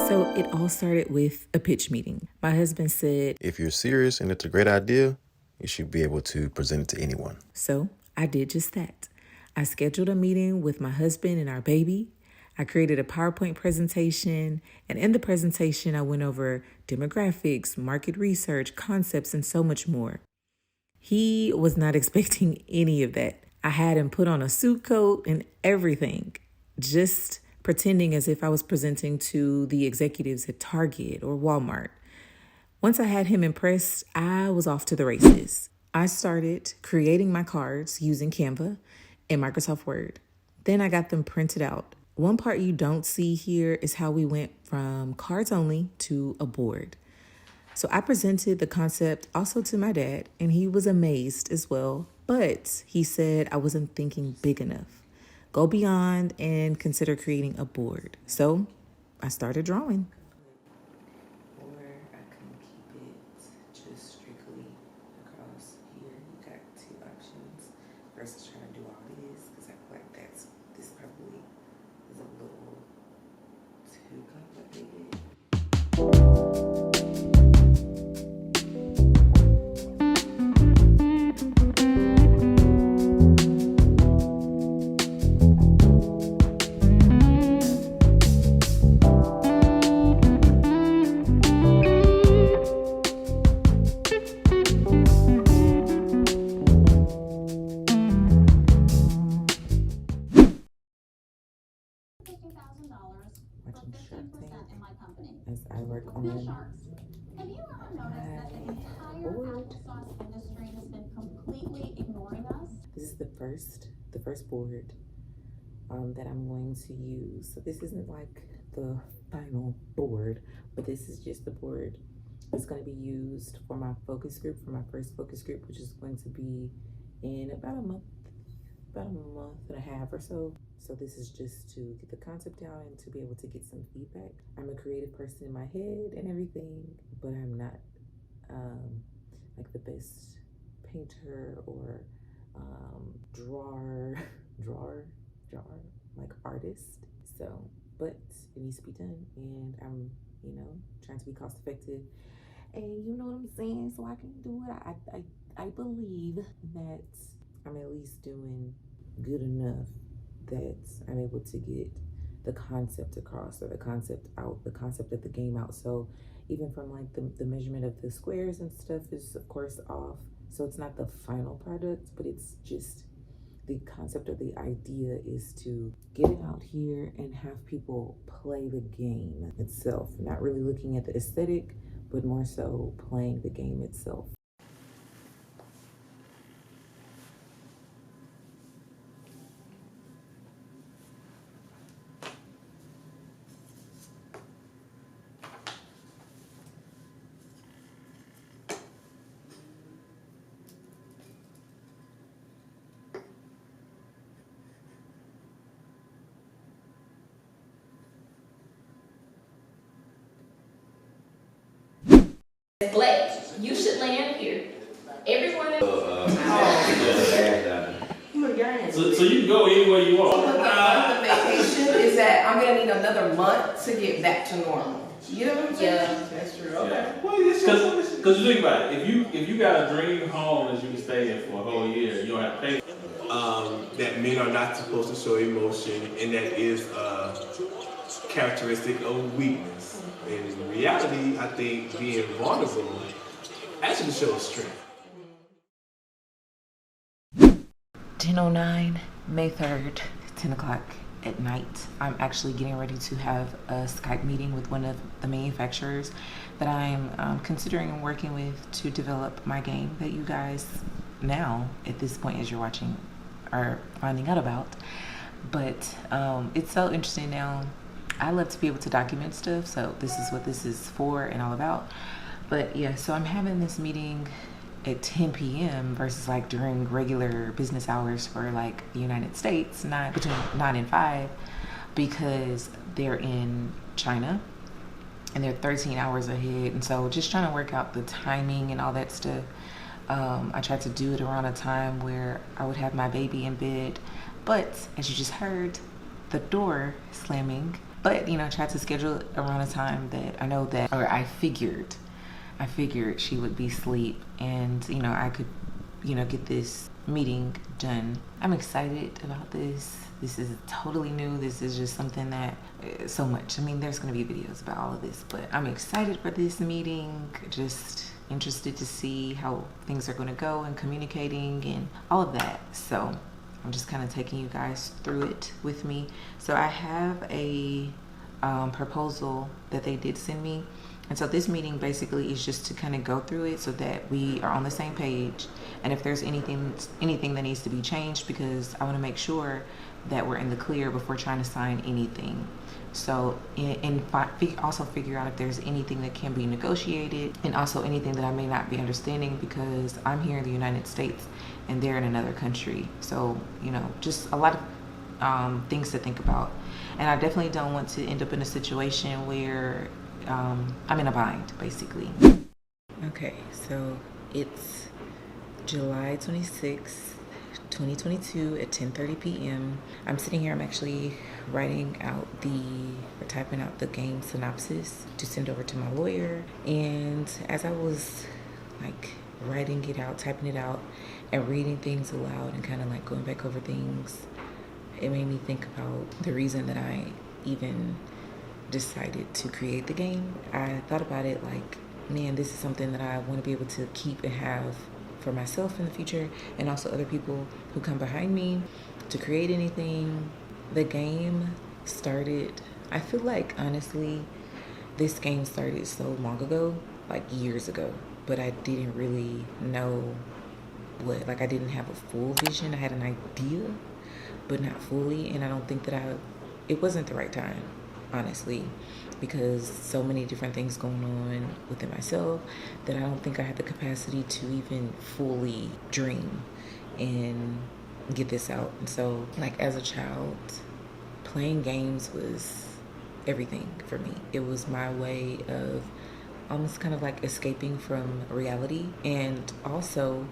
So it all started with a pitch meeting. My husband said, if you're serious and it's a great idea, you should be able to present it to anyone. So I did just that. I scheduled a meeting with my husband and our baby. I created a PowerPoint presentation, and in the presentation, I went over demographics, market research, concepts, and so much more. He was not expecting any of that. I had him put on a suit coat and everything, just pretending as if I was presenting to the executives at Target or Walmart. Once I had him impressed, I was off to the races. I started creating my cards using Canva and Microsoft Word. Then I got them printed out. One part you don't see here is how we went from cards only to a board. So I presented the concept also to my dad, and he was amazed as well. But he said I wasn't thinking big enough. Go beyond and consider creating a board. So I started drawing. Or I can keep it just strictly across here. You got two options versus trying to do all this, because I feel like this probably is a little too complicated. Watching Shark Tank as I work on my board. This is the first board that I'm going to use. So this isn't like the final board, but this is just the board that's going to be used for my focus group, for my first focus group, which is going to be in about a month and a half or so. So this is just to get the concept down and to be able to get some feedback. I'm a creative person in my head and everything, but I'm not like the best painter or drawer, like artist. So, but it needs to be done, and I'm, trying to be cost effective. And you know what I'm saying? So I can do it. I believe that I'm at least doing good enough that I'm able to get the concept across, or the concept out, the concept of the game out. So even from like the measurement of the squares and stuff is of course off. So it's not the final product, but it's just the concept, or the idea is to get it out here and have people play the game itself. Not really looking at the aesthetic, but more so playing the game itself. Blake, you should land here. Everyone is... So you can go anywhere you want. But the vacation is that I'm gonna need another month to get back to normal. You know what I'm saying? Yeah. That's true. Okay. Because you think about it, if you got a dream home that you can stay in for a whole year, you don't have to pay. That men are not supposed to show emotion, and that is a characteristic of weakness. And in reality, I think being vulnerable actually shows strength. 10:09, May 3rd, 10 o'clock at night. I'm actually getting ready to have a Skype meeting with one of the manufacturers that I'm considering working with to develop my game that you guys now, at this point as you're watching, are finding out about. But it's so interesting now. I love to be able to document stuff, so this is what this is for and all about. But yeah, so I'm having this meeting at 10 p.m. versus like during regular business hours for like the United States, between 9 and 5, because they're in China and they're 13 hours ahead. And so just trying to work out the timing and all that stuff. I tried to do it around a time where I would have my baby in bed, but as you just heard, the door slamming But, I tried to schedule it around a time that I know that, or I figured she would be asleep and, I could, get this meeting done. I'm excited about this. This is totally new. This is just something that so much. I mean, there's going to be videos about all of this, but I'm excited for this meeting. Just interested to see how things are going to go and communicating and all of that. So I'm just kind of taking you guys through it with me. So I have a proposal that they did send me. And so this meeting basically is just to kind of go through it so that we are on the same page. And if there's anything that needs to be changed, because I want to make sure that we're in the clear before trying to sign anything. So, and also figure out if there's anything that can be negotiated, and also anything that I may not be understanding, because I'm here in the United States and they're in another country. So, just a lot of things to think about. And I definitely don't want to end up in a situation where I'm in a bind, basically. Okay, so it's July 26th, 2022 at 10:30 p.m. I'm sitting here, I'm actually typing out the game synopsis to send over to my lawyer. And as I was writing it out, typing it out, and reading things aloud and kind of going back over things, it made me think about the reason that I even decided to create the game. I thought about it man, this is something that I want to be able to keep and have for myself in the future, and also other people who come behind me to create anything. The game started, I feel honestly, this game started so long ago, years ago, but I didn't really know I didn't have a full vision. I had an idea, but not fully, and I don't think that it wasn't the right time, honestly, because so many different things going on within myself that I don't think I had the capacity to even fully dream and get this out. And so as a child, playing games was everything for me. It was my way of almost kind of escaping from reality. And also,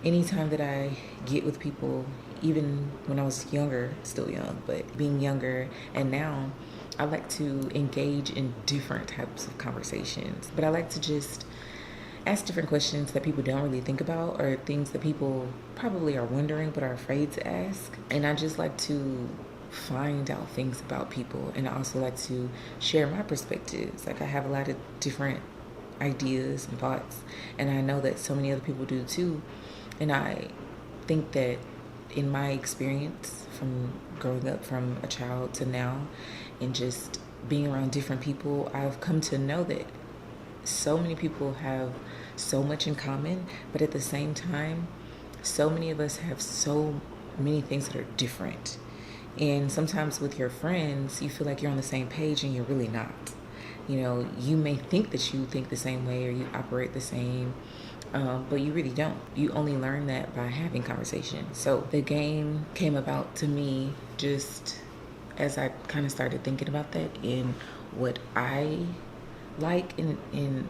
anytime that I get with people, even when I was younger, still young, but being younger and now, I like to engage in different types of conversations. But I like to just ask different questions that people don't really think about, or things that people probably are wondering but are afraid to ask. And I just like to find out things about people, and I also like to share my perspectives. I have a lot of different ideas and thoughts, and I know that so many other people do too. And I think that in my experience from growing up from a child to now, and just being around different people, I've come to know that so many people have so much in common, but at the same time, so many of us have so many things that are different. And sometimes with your friends, you feel like you're on the same page and you're really not. You may think that you think the same way or you operate the same, but you really don't. You only learn that by having conversations. So the game came about to me just as I kind of started thinking about that, in what I like, in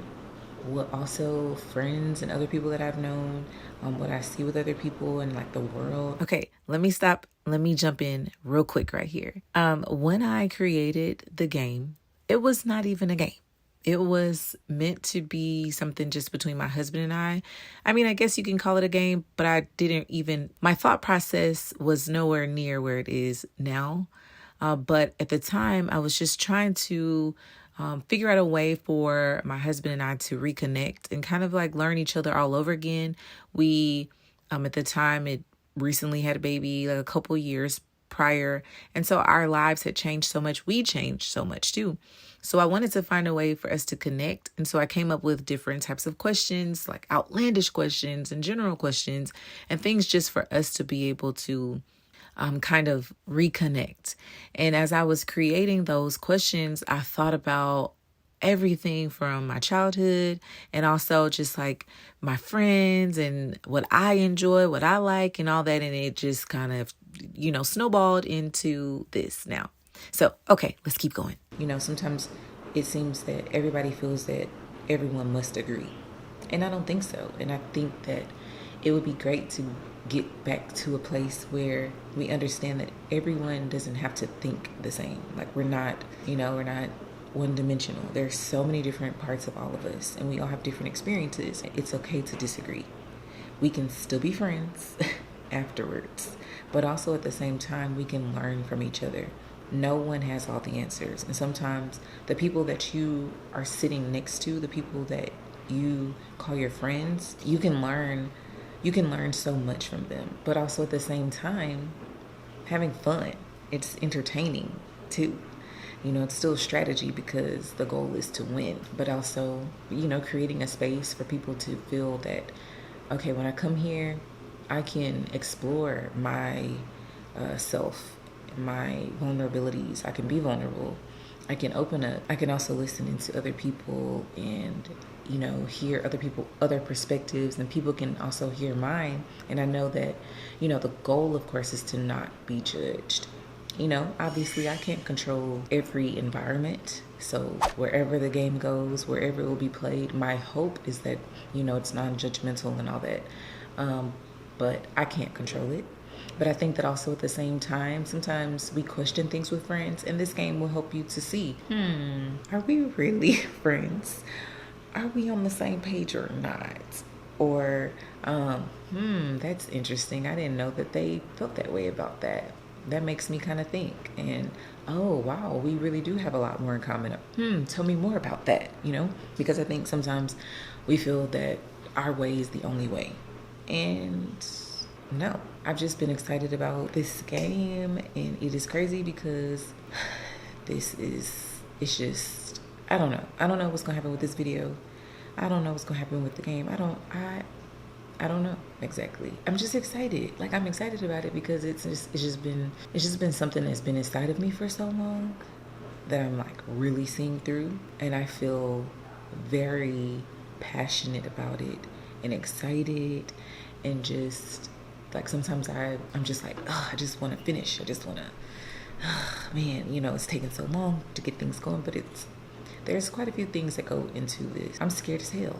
what also friends and other people that I've known, what I see with other people and the world. Okay, let me stop. Let me jump in real quick right here. When I created the game, it was not even a game. It was meant to be something just between my husband and I. I mean, I guess you can call it a game, but my thought process was nowhere near where it is now. But at the time, I was just trying to figure out a way for my husband and I to reconnect and kind of learn each other all over again. We, at the time, had recently had a baby, a couple years prior. And so our lives had changed so much. We changed so much too. So I wanted to find a way for us to connect. And so I came up with different types of questions, outlandish questions and general questions, and things just for us to be able to kind of reconnect. And as I was creating those questions, I thought about everything from my childhood and also just my friends and what I enjoy, what I like and all that. And it just kind of, snowballed into this now. So, okay, let's keep going. Sometimes it seems that everybody feels that everyone must agree. And I don't think so. And I think that it would be great to get back to a place where we understand that everyone doesn't have to think the same. Like we're not one-dimensional. There's so many different parts of all of us, and we all have different experiences. It's okay to disagree. We can still be friends afterwards, but also at the same time, we can learn from each other. No one has all the answers, and sometimes the people that you are sitting next to, the people that you call your friends, you can learn so much from them, but also at the same time, having fun. It's entertaining too. It's still strategy because the goal is to win, but also, creating a space for people to feel that, okay, when I come here, I can explore my self, my vulnerabilities. I can be vulnerable. I can open up. I can also listen into other people and, hear other perspectives, and people can also hear mine. And I know that, the goal, of course, is to not be judged. Obviously I can't control every environment. So wherever the game goes, wherever it will be played, my hope is that, it's non-judgmental and all that. But I can't control it. But I think that also at the same time, sometimes we question things with friends, and this game will help you to see, are we really friends? Are we on the same page or not? Or, that's interesting. I didn't know that they felt that way about that. That makes me kind of think, and oh wow, we really do have a lot more in common. Tell me more about that, because I think sometimes we feel that our way is the only way, and no. I've just been excited about this game, and it is crazy because it's just, I don't know what's gonna happen with this video. I don't know what's gonna happen with the game. I don't know exactly. I'm just excited. Like, I'm excited about it because it's just been something that's been inside of me for so long that I'm like really seeing through, and I feel very passionate about it and excited, and just like sometimes I'm just like, oh, I just want to finish. I just want to, man, it's taking so long to get things going, but there's quite a few things that go into this. I'm scared as hell.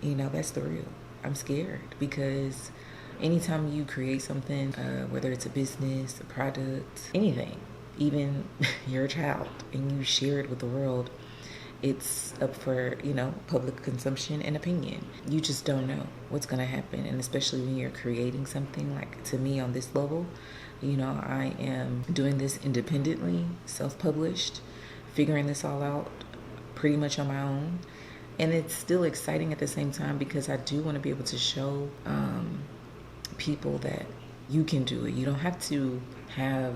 That's the real. I'm scared because anytime you create something, whether it's a business, a product, anything, even you're a child and you share it with the world, it's up for, public consumption and opinion. You just don't know what's going to happen. And especially when you're creating something, like to me on this level, I am doing this independently, self-published, figuring this all out pretty much on my own. And it's still exciting at the same time because I do want to be able to show people that you can do it. You don't have to have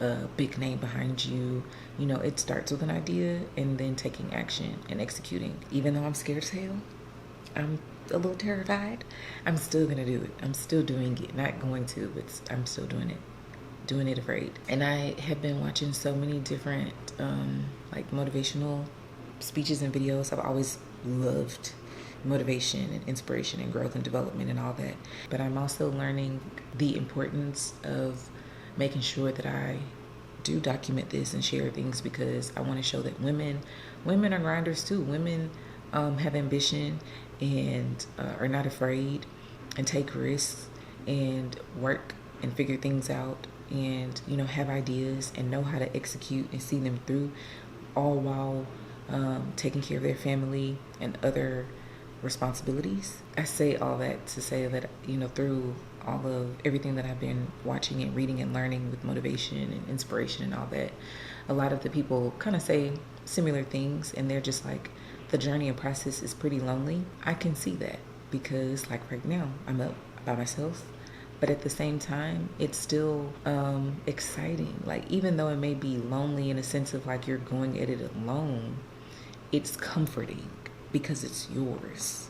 a big name behind you. It starts with an idea and then taking action and executing. Even though I'm scared as hell, I'm a little terrified, I'm still going to do it. I'm still doing it. Not going to, but I'm still doing it. Doing it afraid. And I have been watching so many different like motivational speeches and videos. I've always loved motivation and inspiration and growth and development and all that. But I'm also learning the importance of making sure that I do document this and share things, because I want to show that women are grinders too. Women have ambition and are not afraid and take risks and work and figure things out, and have ideas and know how to execute and see them through, all while taking care of their family and other responsibilities. I say all that to say that, through all of everything that I've been watching and reading and learning with motivation and inspiration and all that, a lot of the people kind of say similar things, and they're just like, the journey and process is pretty lonely. I can see that because like right now I'm up by myself, but at the same time it's still exciting. Like, even though it may be lonely in a sense of like you're going at it alone, it's comforting because it's yours.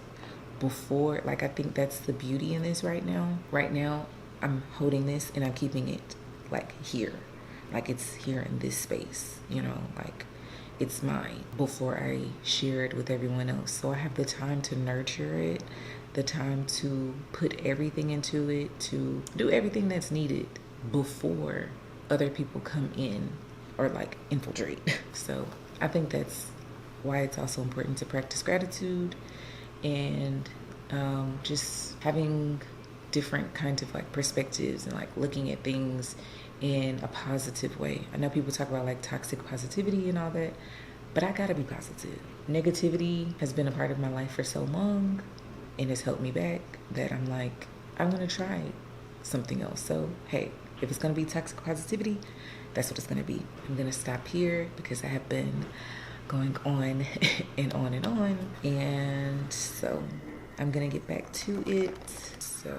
Before, like, I think that's the beauty in this right now. Right now, I'm holding this and I'm keeping it like here. Like, it's here in this space, like it's mine before I share it with everyone else. So I have the time to nurture it, the time to put everything into it, to do everything that's needed before other people come in or like infiltrate. So I think that's why it's also important to practice gratitude and just having different kinds of like perspectives and like looking at things in a positive way. I know people talk about like toxic positivity and all that, but I gotta be positive. Negativity has been a part of my life for so long and has held me back that I'm like, I'm gonna try something else. So, hey, if it's gonna be toxic positivity, that's what it's gonna be. I'm gonna stop here because I have been going on and on and on. And so I'm gonna get back to it. So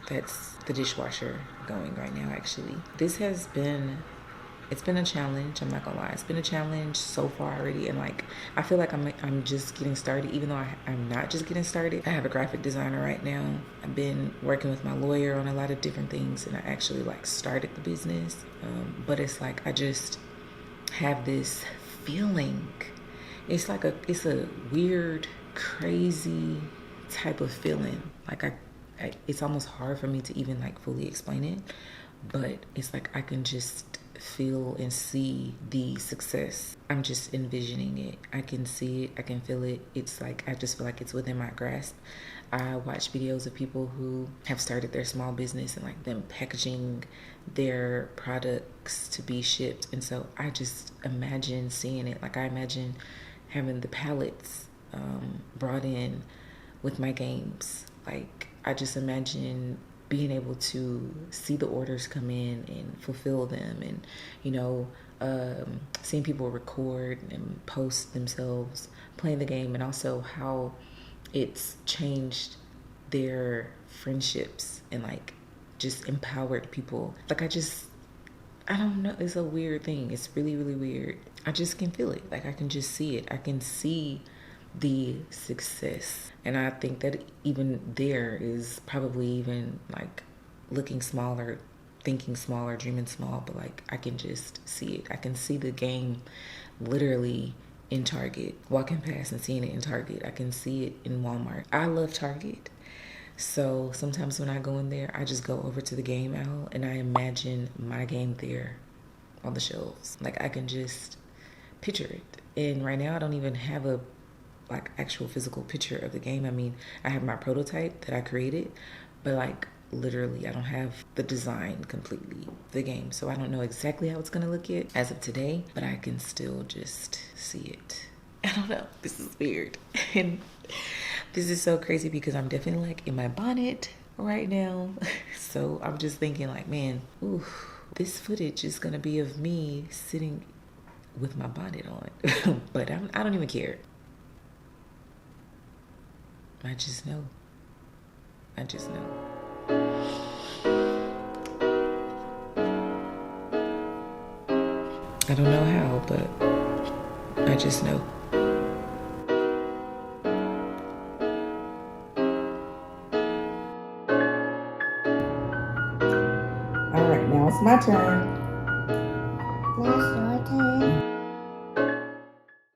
that's the dishwasher going right now, actually. It's been a challenge, I'm not gonna lie. It's been a challenge so far already, and like I feel like I'm just getting started, even though I'm not just getting started. I have a graphic designer right now. I've been working with my lawyer on a lot of different things, and I actually like started the business. But it's like I just have this feeling. It's a weird, crazy type of feeling. Like it's almost hard for me to even like fully explain it, but it's like I can just feel and see the success. I'm just envisioning it. I can see it. I can feel it. It's like I just feel like it's within my grasp. I watch videos of people who have started their small business and like them packaging their products to be shipped, and so I just imagine seeing it. Like I imagine having the pallets brought in with my games. Like I just imagine being able to see the orders come in and fulfill them, and seeing people record and post themselves playing the game, and also how it's changed their friendships and like just empowered people. Like I don't know, it's a weird thing. It's really, really weird. I just can feel it. Like I can just see it. I can see the success. And I think that even there is probably even like looking smaller, thinking smaller, dreaming small, but like I can just see it. I can see the game literally in Target, walking past and seeing it in Target. I can see it in Walmart. I love Target. So sometimes when I go in there, I just go over to the game aisle and I imagine my game there on the shelves. Like I can just picture it. And right now I don't even have a like actual physical picture of the game. I mean, I have my prototype that I created, but like literally I don't have the design completely of the game. So I don't know exactly how it's gonna look yet as of today, but I can still just see it. I don't know. This is weird. And this is so crazy because I'm definitely like in my bonnet right now. So I'm just thinking like, man, ooh, this footage is gonna be of me sitting with my bonnet on. But I don't even care. I just know. I just know. I don't know how, but I just know. All right, now it's my turn. Now it's your turn.